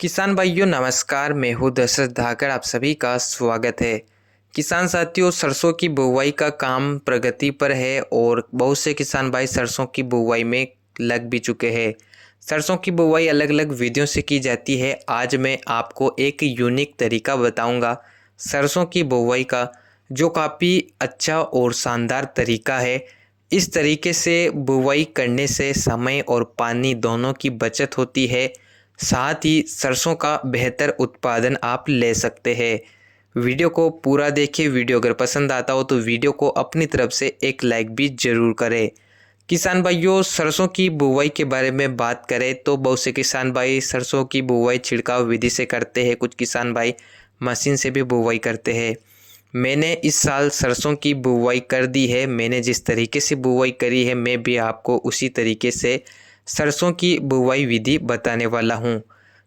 किसान भाइयों नमस्कार। मैं हूँ दशरथ धाकड़, आप सभी का स्वागत है। किसान साथियों, सरसों की बुवाई का काम प्रगति पर है और बहुत से किसान भाई सरसों की बुवाई में लग भी चुके हैं। सरसों की बुवाई अलग अलग विधियों से की जाती है। आज मैं आपको एक यूनिक तरीका बताऊंगा सरसों की बुवाई का, जो काफ़ी अच्छा और शानदार तरीका है। इस तरीके से बुवाई करने से समय और पानी दोनों की बचत होती है, साथ ही सरसों का बेहतर उत्पादन आप ले सकते हैं। वीडियो को पूरा देखिए। वीडियो अगर पसंद आता हो तो वीडियो को अपनी तरफ से एक लाइक भी ज़रूर करें। किसान भाइयों, सरसों की बुवाई के बारे में बात करें तो बहुत से किसान भाई सरसों की बुवाई छिड़काव विधि से करते हैं, कुछ किसान भाई मशीन से भी बुवाई करते हैं। मैंने इस साल सरसों की बुवाई कर दी है। मैंने जिस तरीके से बुवाई करी है, मैं भी आपको उसी तरीके से सरसों की बुवाई विधि बताने वाला हूँ।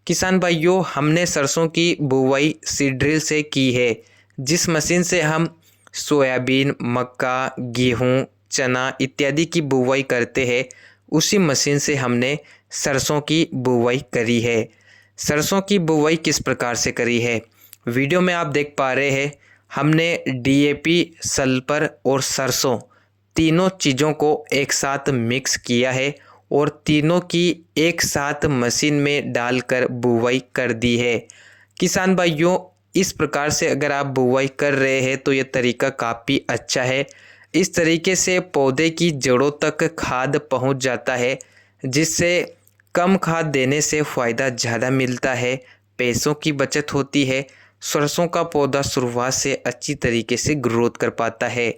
किसान भाइयों, हमने सरसों की बुवाई सीड ड्रिल से की है। जिस मशीन से हम सोयाबीन, मक्का, गेहूँ, चना इत्यादि की बुवाई करते हैं, उसी मशीन से हमने सरसों की बुवाई करी है। सरसों की बुवाई किस प्रकार से करी है, वीडियो में आप देख पा रहे हैं। हमने डीएपी, सल्फर और सरसों तीनों चीज़ों को एक साथ मिक्स किया है और तीनों की एक साथ मशीन में डालकर बुवाई कर दी है। किसान भाइयों, इस प्रकार से अगर आप बुवाई कर रहे हैं तो ये तरीका काफ़ी अच्छा है। इस तरीके से पौधे की जड़ों तक खाद पहुंच जाता है, जिससे कम खाद देने से फ़ायदा ज़्यादा मिलता है, पैसों की बचत होती है। सरसों का पौधा शुरुआत से अच्छी तरीके से ग्रोथ कर पाता है।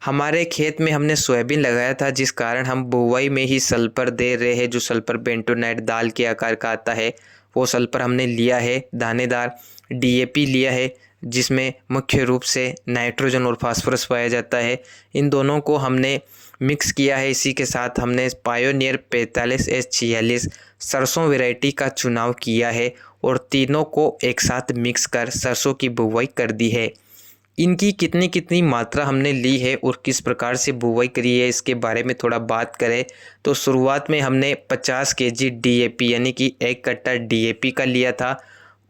हमारे खेत में हमने सोयाबीन लगाया था, जिस कारण हम बुवाई में ही सल्फर दे रहे हैं। जो सल्फर बेंटोनाइट दाल के आकार का आता है, वो सल्फर हमने लिया है। दानेदार डीएपी लिया है, जिसमें मुख्य रूप से नाइट्रोजन और फास्फोरस पाया जाता है। इन दोनों को हमने मिक्स किया है। इसी के साथ हमने पायोनियर 45S46 सरसों वैरायटी का चुनाव किया है और तीनों को एक साथ मिक्स कर सरसों की बुवाई कर दी है। इनकी कितनी कितनी मात्रा हमने ली है और किस प्रकार से बुवाई करी है, इसके बारे में थोड़ा बात करें तो शुरुआत में हमने 50 केजी डीएपी यानी कि 1 कट्टा डीएपी का लिया था।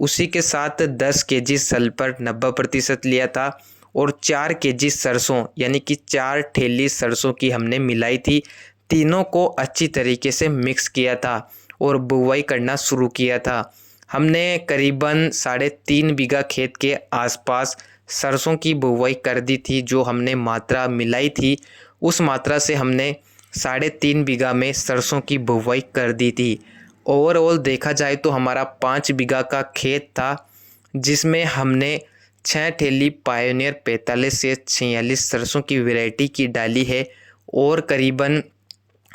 उसी के साथ 10 केजी सल्फर 90% लिया था और 4 केजी सरसों यानी कि 4 ठेली सरसों की हमने मिलाई थी। तीनों को अच्छी तरीके से मिक्स किया था और बुवाई करना शुरू किया था। हमने करीबन 3.5 बीघा खेत के आसपास सरसों की बुवाई कर दी थी। जो हमने मात्रा मिलाई थी, उस मात्रा से हमने 3.5 बीघा में सरसों की बुवाई कर दी थी। ओवरऑल देखा जाए तो हमारा 5 बीघा का खेत था, जिसमें हमने 6 ठेली पायोनियर 45 से 46 सरसों की वैरायटी की डाली है और करीबन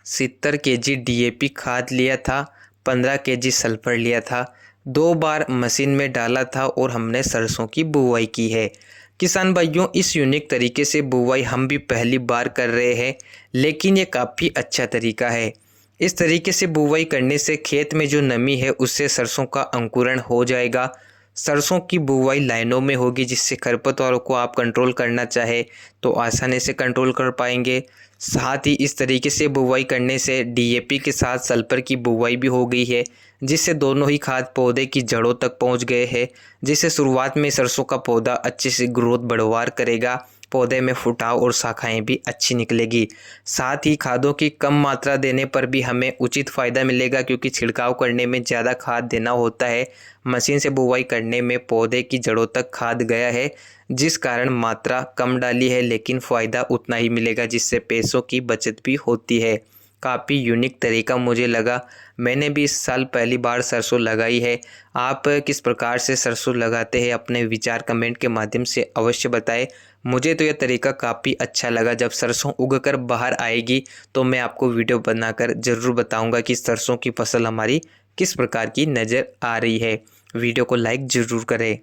70 केजी डीएपी खाद लिया था, 15 केजी सल्फर लिया था। 2 बार मशीन में डाला था और हमने सरसों की बुवाई की है। किसान भाइयों, इस यूनिक तरीके से बुवाई हम भी पहली बार कर रहे हैं, लेकिन ये काफ़ी अच्छा तरीका है। इस तरीके से बुवाई करने से खेत में जो नमी है उससे सरसों का अंकुरण हो जाएगा। सरसों की बुवाई लाइनों में होगी, जिससे खरपतवारों को आप कंट्रोल करना चाहे तो आसानी से कंट्रोल कर पाएंगे। साथ ही इस तरीके से बुवाई करने से डीएपी के साथ सल्फर की बुवाई भी हो गई है, जिससे दोनों ही खाद पौधे की जड़ों तक पहुंच गए हैं, जिससे शुरुआत में सरसों का पौधा अच्छे से ग्रोथ बढ़वार करेगा। पौधे में फुटाव और शाखाएं भी अच्छी निकलेगी। साथ ही खादों की कम मात्रा देने पर भी हमें उचित फ़ायदा मिलेगा, क्योंकि छिड़काव करने में ज़्यादा खाद देना होता है। मशीन से बुवाई करने में पौधे की जड़ों तक खाद गया है, जिस कारण मात्रा कम डाली है, लेकिन फ़ायदा उतना ही मिलेगा, जिससे पैसों की बचत भी होती है। काफ़ी यूनिक तरीका मुझे लगा। मैंने भी इस साल पहली बार सरसों लगाई है। आप किस प्रकार से सरसों लगाते हैं, अपने विचार कमेंट के माध्यम से अवश्य बताएं। मुझे तो यह तरीका काफ़ी अच्छा लगा। जब सरसों उगकर बाहर आएगी तो मैं आपको वीडियो बनाकर ज़रूर बताऊंगा कि सरसों की फसल हमारी किस प्रकार की नज़र आ रही है। वीडियो को लाइक ज़रूर करें।